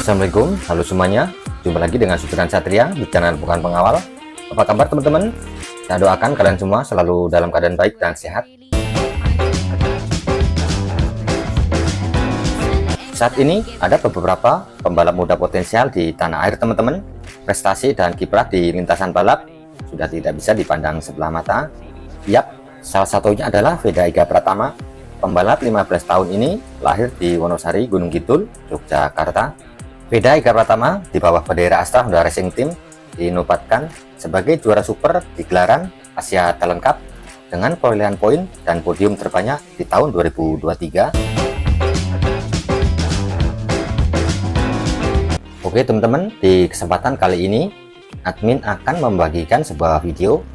Assalamualaikum, halo semuanya. Jumpa lagi dengan Supiran Satria di channel Bukan Pengawal. Apa kabar teman-teman? Saya doakan kalian semua selalu dalam keadaan baik dan sehat. Saat ini ada beberapa pembalap muda potensial di tanah air teman-teman. Prestasi dan kiprah di lintasan balap sudah tidak bisa dipandang sebelah mata. Yap, salah satunya adalah Veda Ega Pratama. Pembalap 15 tahun ini lahir di Wonosari, Gunung Kidul, Yogyakarta. Veda Ega Pratama di bawah bendera Astra Honda Racing Team dinobatkan sebagai juara super di gelaran Asia Talent Cup dengan perolehan poin dan podium terbanyak di tahun 2023. Oke teman-teman, di kesempatan kali ini admin akan membagikan sebuah video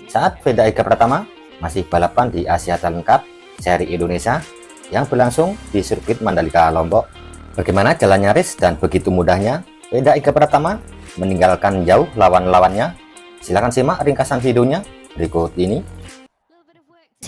saat Veda Ega Pratama masih balapan di Asia Talent Cup seri Indonesia yang berlangsung di sirkuit Mandalika, Lombok. Bagaimana jalannya race dan begitu mudahnya Veda Ega Pratama meninggalkan jauh lawan-lawannya. Silahkan simak ringkasan videonya berikut ini.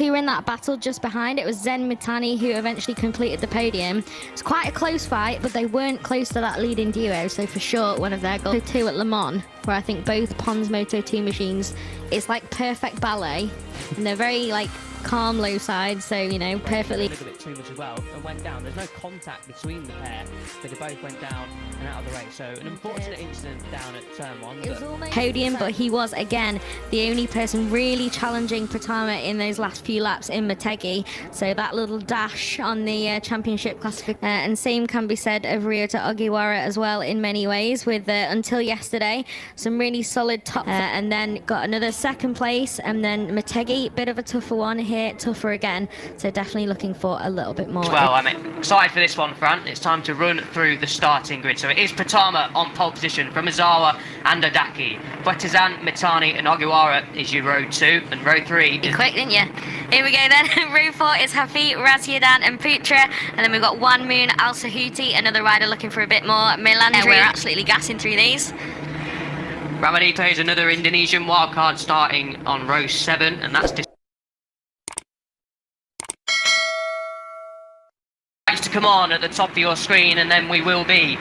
Who were in that battle just behind it was Zen Mitani, who eventually completed the podium. It's quite a close fight, but they weren't close to that leading duo, so for sure one of their goals. Two at Le Mans, where I think both Pons Moto2 machines, it's like perfect ballet, and they're very like calm low side, so you know, perfectly. A little bit too much as well and went down. There's no contact between the pair, but they both went down and out of the race. So an unfortunate incident down at turn one. Podium, but he was again the only person really challenging Pratama in those last few laps in Motegi. So that little dash on the championship classification, and same can be said of Ryota Ogiwara as well in many ways. With until yesterday, some really solid top, and then got another second place, and then Motegi, bit of a tougher one here. Tougher again, so definitely looking for a little bit more. Well, I'm excited for this one, Fran. It's time to run through the starting grid. So it is Pratama on pole position from Ozawa and Odaki. Buetazan, Mitani and Ogiwara is your row 2, and row 3 is... You quick, didn't you? Here we go then. Row 4 is Hafi, Razyadan and Putra, and then we've got One Moon, Al Sahuti, another rider looking for a bit more. Melandri, we're absolutely gassing through these. Ramadito is another Indonesian wildcard starting on row 7, and that's to come on at the top of your screen, and then we will be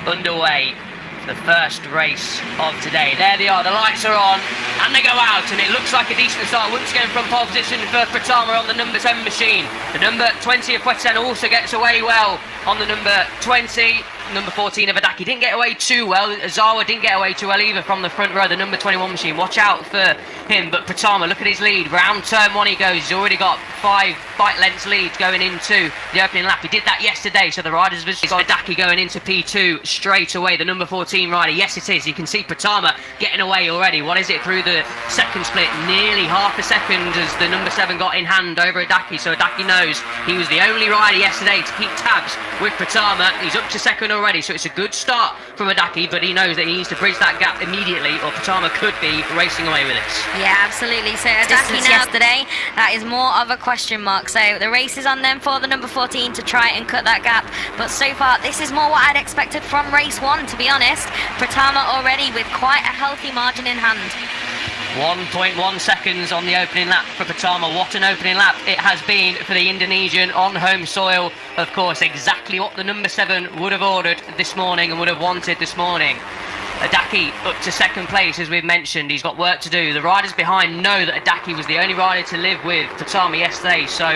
underway for the first race of today. There they are, the lights are on and they go out, and it looks like a decent start once again from pole position for Pratama on the number 7 machine. The number 20 of Puetan also gets away well on the number 20. Number 14 of Odaki didn't get away too well. Ozawa didn't get away too well either from the front row, the number 21 machine. Watch out for him, but Pratama, look at his lead. Round turn 1 he goes. He's already got 5 bike lengths lead going into the opening lap. He did that yesterday, so the riders have got Odaki going into P2 straight away, the number 14 rider. Yes, it is. You can see Pratama getting away already. What is it through the second split? Nearly half a second as the number 7 got in hand over Odaki, so Odaki knows he was the only rider yesterday to keep tabs with Pratama. He's up to second already, so it's a good start from Odaki, but he knows that he needs to bridge that gap immediately, or Pratama could be racing away with it. Yeah, absolutely. So Odaki now yesterday, that is more of a question mark. So the race is on them for the number 14 to try and cut that gap, but so far this is more what I'd expected from race 1, to be honest. Pratama already with quite a healthy margin in hand. 1.1 seconds on the opening lap for Pratama. What an opening lap it has been for the Indonesian on home soil. Of course, exactly what the number 7 would have ordered this morning and would have wanted this morning. Odaki up to second place, as we've mentioned. He's got work to do. The riders behind know that Odaki was the only rider to live with Pratama yesterday, so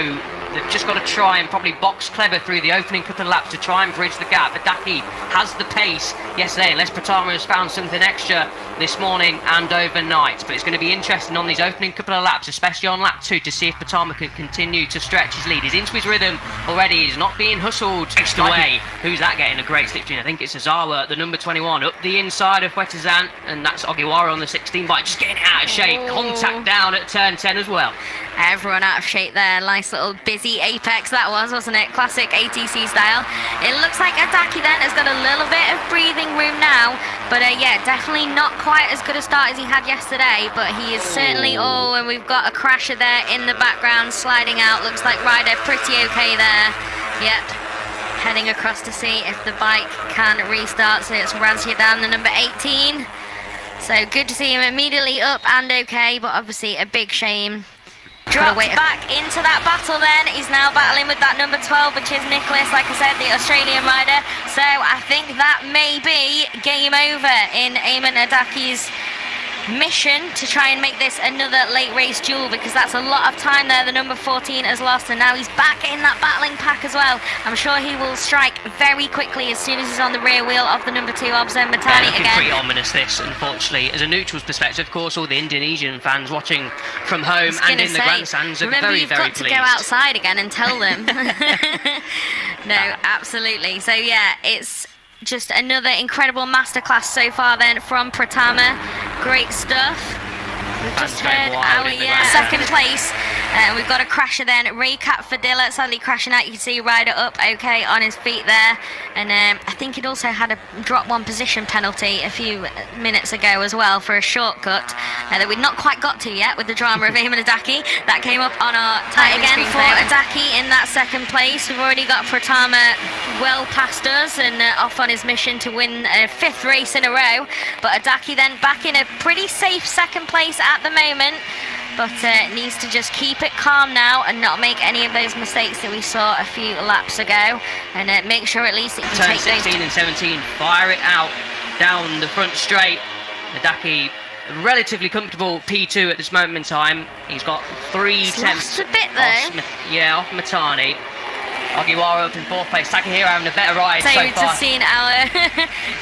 they've just got to try and probably box clever through the opening couple of laps to try and bridge the gap. Odaki has the pace yesterday, unless Pratama has found something extra this morning and overnight. But it's going to be interesting on these opening couple of laps, especially on lap 2, to see if Pratama can continue to stretch his lead. He's into his rhythm already. He's not being hustled next away. Who's that getting a great slipstream? I think it's Ozawa, the number 21, up the inside of Buetazan, and that's Ogiwara on the 16 bike, just getting out of shape. Contact down at turn 10 as well. Everyone out of shape there. Nice little busy apex that was, wasn't it? Classic ATC style. It looks like Odaki then has got a little bit of breathing room now, but yeah, definitely not quite as good a start as he had yesterday, but he is certainly... Oh, and we've got a crasher there in the background sliding out. Looks like rider pretty okay there. Yep. Heading across to see if the bike can restart. So it's Razyadan, the number 18. So good to see him immediately up and okay, but obviously a big shame dropped back into that battle then. He's now battling with that number 12, which is Nicholas, like I said, the Australian rider. So I think that may be game over in Eamon Adaki's mission to try and make this another late race duel, because that's a lot of time there. The number 14 has lost, and now he's back in that battling pack as well. I'm sure he will strike very quickly as soon as he's on the rear wheel of the number 2 of Zen Matani again. Pretty ominous this, unfortunately. As a neutral's perspective, of course, all the Indonesian fans watching from home and in the grandstands are very, very pleased. Remember, you've got to go outside again and tell them. No, absolutely. So yeah, it's just another incredible masterclass so far then from Pratama. Great stuff. We've just heard our second place. We've got a crasher then, Raycat Fadilla, sadly crashing out. You can see Ryder up okay on his feet there. And I think he'd also had a drop 1 position penalty a few minutes ago as well for a shortcut that we'd not quite got to yet with the drama of Eamon Adaki. That came up on our time again for Adaki in that second place. We've already got Pratama well past us and off on his mission to win a 5th race in a row. But Adaki then back in a pretty safe second place at the moment, but needs to just keep it calm now and not make any of those mistakes that we saw a few laps ago, and make sure at least it can Turn take 16 and 17, fire it out down the front straight. Adaki relatively comfortable P2 at this moment in time. He's got 3 tenths a bit though. Off Matani. Ogiwara up in 4th place. Takahiro having a better ride so far. Just seen our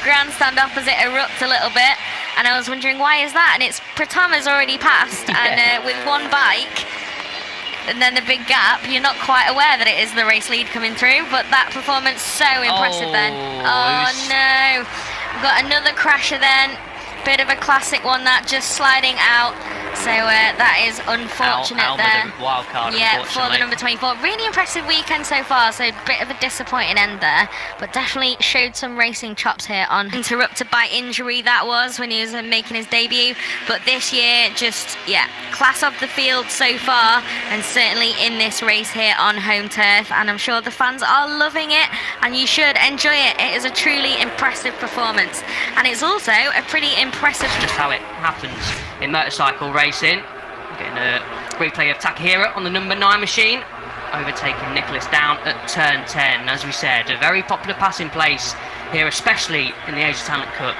grandstand opposite erupt a little bit, and I was wondering why is that, and it's Pratama's already passed, and with 1 bike and then the big gap, you're not quite aware that it is the race lead coming through. But that performance so impressive then. Oh no, we've got another crasher then. Bit of a classic one, that just sliding out. So that is unfortunate out there. with a wild card, yeah, for the number 24. Really impressive weekend so far, so a bit of a disappointing end there, but definitely showed some racing chops here on. Interrupted by injury, that was when he was making his debut. But this year, just, yeah, class of the field so far, and certainly in this race here on home turf. And I'm sure the fans are loving it, and you should enjoy it. It is a truly impressive performance, and it's also a pretty impressive... Just how it happens in motorcycle racing. Getting a great play of Takahiro on the number 9 machine, overtaking Nicholas down at turn 10. As we said, a very popular passing place here, especially in the Age of Talent Cup.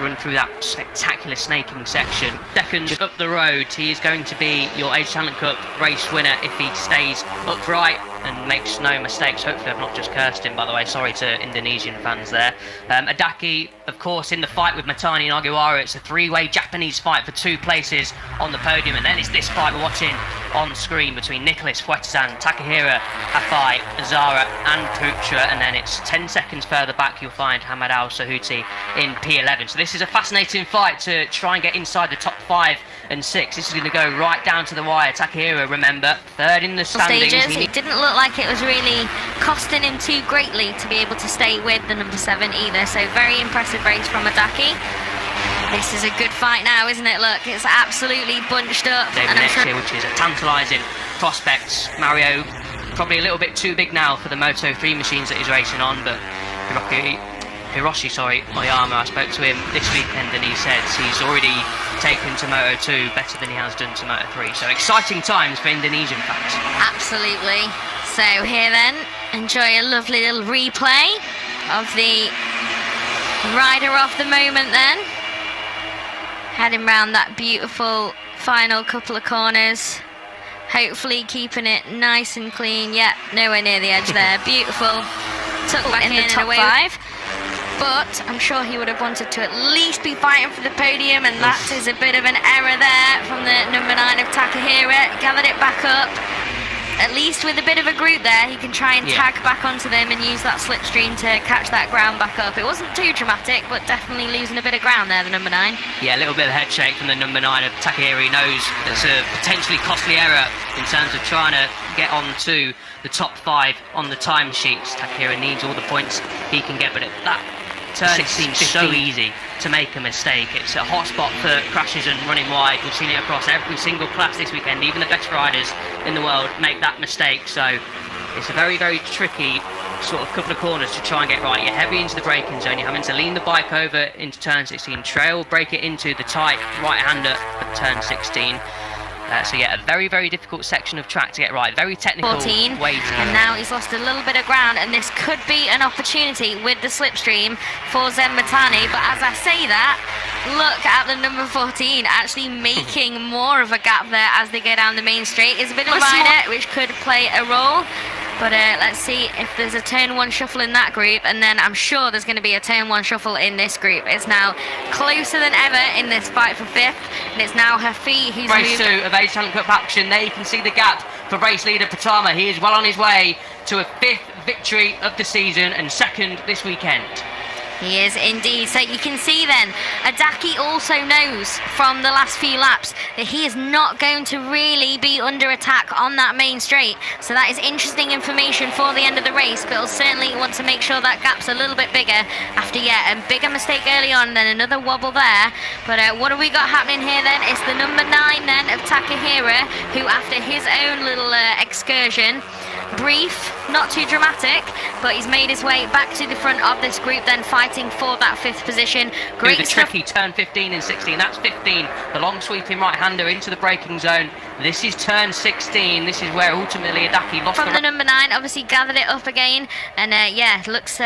Run through that spectacular snaking section. Second up the road, he is going to be your Age of Talent Cup race winner if he stays upright and makes no mistakes. Hopefully I've not just cursed him, by the way. Sorry to Indonesian fans there. Adaki, of course, in the fight with Matani and Ogiwara. It's a 3-way Japanese fight for 2 places on the podium. And then it's this fight we're watching on screen between Nicholas Fuetazan, Takahiro, Afai, Zara and Putra. And then it's 10 seconds further back you'll find Hamad Al Sahuti in P11. So this is a fascinating fight to try and get inside the top 5 and 6. This is going to go right down to the wire. Takahiro, remember, 3rd in the standings. It didn't look like it was really costing him too greatly to be able to stay with the number 7 either. So very impressive race from Adaki. This is a good fight now, isn't it? Look, it's absolutely bunched up. David Nexia, which is a tantalising prospect. Mario, probably a little bit too big now for the Moto 3 machines that he's racing on, but Hiroshi Oyama, I spoke to him this weekend and he said he's already taken to Moto 2 better than he has done to Moto 3. So exciting times for Indonesian fans. Absolutely. So here then, enjoy a lovely little replay of the rider of the moment then. Heading round that beautiful final couple of corners. Hopefully keeping it nice and clean. Yeah, nowhere near the edge there. Beautiful. Tucked back in the top 5. But I'm sure he would have wanted to at least be fighting for the podium, and that is a bit of an error there from the number 9 of Takahiro. Gathered it back up. At least with a bit of a group there, he can try and tag back onto them and use that slipstream to catch that ground back up. It wasn't too dramatic, but definitely losing a bit of ground there, the number 9. Yeah, a little bit of head shake from the number 9 of Takahiro. He knows it's a potentially costly error in terms of trying to get on to the top 5 on the timesheets. Takahiro needs all the points he can get, but that turn seems so easy to make a mistake. It's a hot spot for crashes and running wide. We've seen it across every single class this weekend. Even the best riders in the world make that mistake. So it's a very, very tricky sort of couple of corners to try and get right. You're heavy into the braking zone. You're having to lean the bike over into turn 16, trail, break it into the tight right-hander at turn 16. So yeah, a very, very difficult section of track to get right. Very technical 14, way to and now he's lost a little bit of ground, and this could be an opportunity with the slipstream for Zen Matani. But as I say that, look at the number 14 actually making more of a gap there as they go down the main straight. It's a bit of a rider, which could play a role. But let's see if there's a turn 1 shuffle in that group, and then I'm sure there's going to be a turn 1 shuffle in this group. It's now closer than ever in this fight for 5th, and it's now Hafi who's race moved. 2 of Age Talent Cup action. There you can see the gap for race leader Pratama. He is well on his way to a 5th victory of the season and 2nd this weekend. He is indeed. So you can see then, Adaki also knows from the last few laps that he is not going to really be under attack on that main straight. So that is interesting information for the end of the race, but he'll certainly want to make sure that gap's a little bit bigger after, yeah, a bigger mistake early on, then another wobble there. But what have we got happening here then? It's the number 9 then of Takahira, who after his own little excursion, brief, not too dramatic, but he's made his way back to the front of this group, then fighting for that 5th position. Great the tricky turn 15 and 16. That's 15, the long sweeping right-hander into the braking zone. This is turn 16. This is where ultimately Adaki lost from the number 9. Obviously gathered it up again, and yeah, looks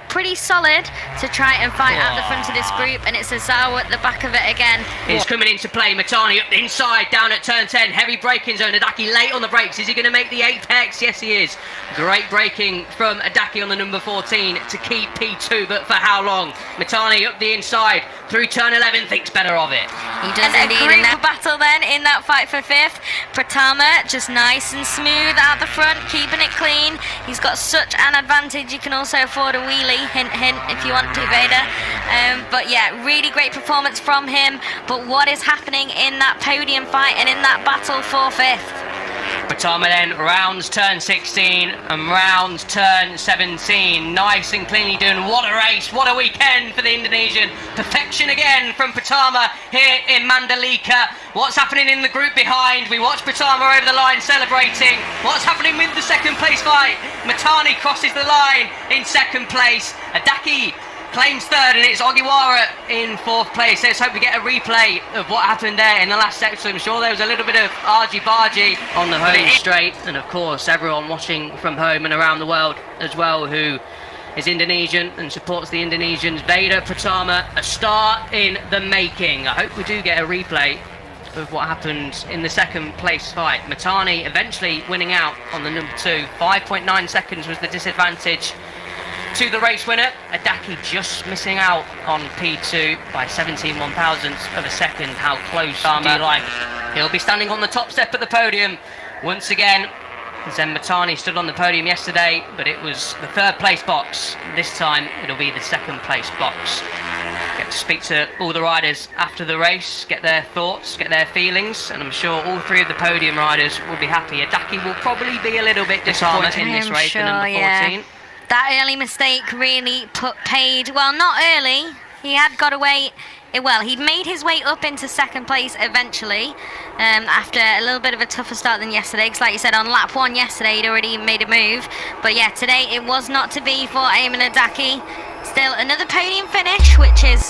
pretty solid to try and fight out the front of this group, and it's Azawa at the back of it again. It's coming into play. Matani up the inside, down at turn 10. Heavy braking zone. Adaki late on the brakes. Is he going to make the apex? Yes, he is. Great braking from Adaki on the number 14 to keep P2, but for how long? Matani up the inside through turn 11, thinks better of it. He does indeed. A group battle then in that fight for 5th. Pratama just nice and smooth out the front, keeping it clean. He's got such an advantage. You can also afford a wheelie. Hint, hint, if you want to, Veda. But yeah, really great performance from him. But what is happening in that podium fight and in that battle for 5th? Pratama then rounds turn 16 and rounds turn 17. Nice and cleanly done. What a race, what a weekend for the Indonesian. Perfection again from Pratama here in Mandalika. What's happening in the group behind? We watch Pratama over the line celebrating. What's happening with the 2nd place fight? Matani crosses the line in 2nd place. Adaki claims 3rd, and it's Ogiwara in 4th place. Let's hope we get a replay of what happened there in the last section. I'm sure there was a little bit of argy-bargy on the home straight, and of course everyone watching from home and around the world as well who is Indonesian and supports the Indonesians. Veda Pratama, a star in the making. I hope we do get a replay of what happened in the 2nd place fight. Matani eventually winning out on the number 2. 5.9 seconds was the disadvantage to the race winner. Adaki just missing out on P2 by 17 1,000ths of a second. How close do you like? He'll be standing on the top step of the podium once again. Zen Matani stood on the podium yesterday, but it was the 3rd place box. This time it'll be the 2nd place box. Get to speak to all the riders after the race, get their thoughts, get their feelings, and I'm sure all 3 of the podium riders will be happy. Adaki will probably be a little bit disappointed in this race, the number 14. Yeah. That early mistake really paid, well, not early. He had got away, well, he'd made his way up into 2nd place eventually, after a little bit of a tougher start than yesterday, because like you said, on lap 1 yesterday, he'd already made a move. But yeah, today it was not to be for Ayman Adaki. Still another podium finish, which is